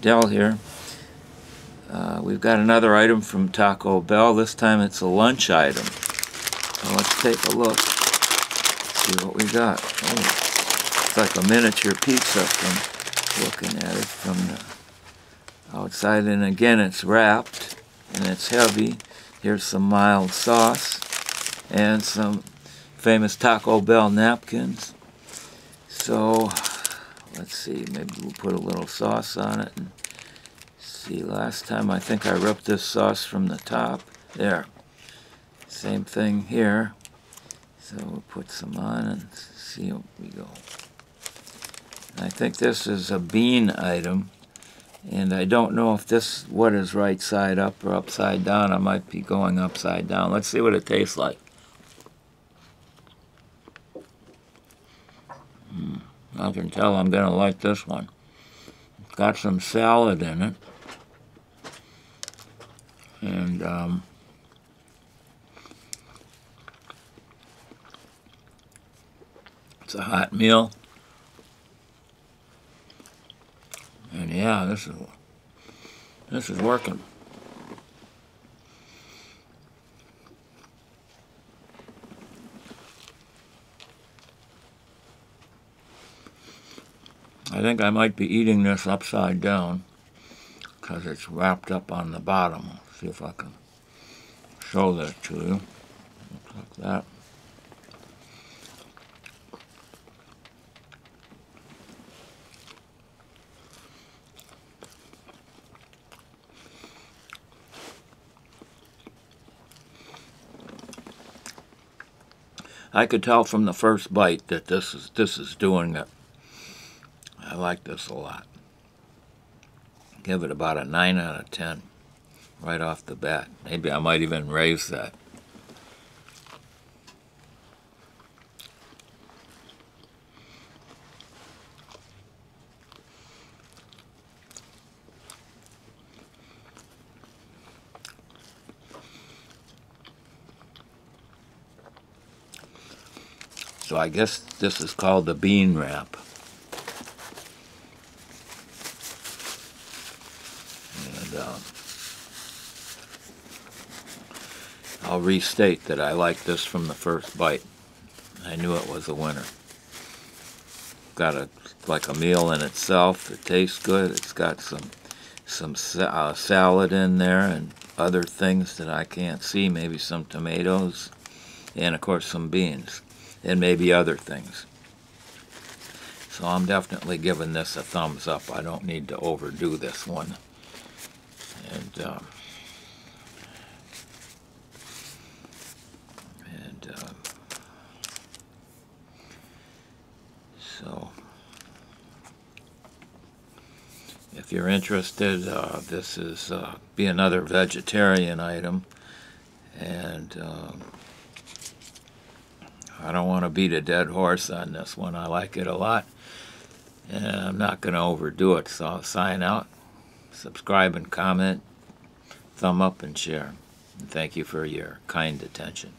Del here. We've got another item from Taco Bell. This time it's a lunch item. So let's take a look. See what we got. Oh, it's like a miniature pizza from looking at it from the outside. And again, it's wrapped and it's heavy. Here's some mild sauce and some famous Taco Bell napkins. So let's see, maybe we'll put a little sauce on it. And see, last time I think I ripped this sauce from the top. There. Same thing here. So we'll put some on and see how we go. I think this is a bean item. And I don't know if what is right side up or upside down. I might be going upside down. Let's see what it tastes like. I can tell I'm going to like this one. It's got some salad in it. And it's a hot meal. And yeah, this is working. I think I might be eating this upside down because it's wrapped up on the bottom. Let's see if I can show that to you. Looks like that. I could tell from the first bite that this is doing it. I like this a lot. Give it about a 9 out of 10 right off the bat. Maybe I might even raise that. So I guess this is called the bean wrap. And I'll restate that I like this from the first bite. I knew it was a winner. Got like a meal in itself. It tastes good. It's got some salad in there and other things that I can't see. Maybe some tomatoes and of course some beans. And maybe other things. So I'm definitely giving this a thumbs up. I don't need to overdo this one. And so if you're interested, this is be another vegetarian item. And I don't want to beat a dead horse on this one. I like it a lot. And I'm not going to overdo it. So I'll sign out, subscribe and comment, thumb up and share. And thank you for your kind attention.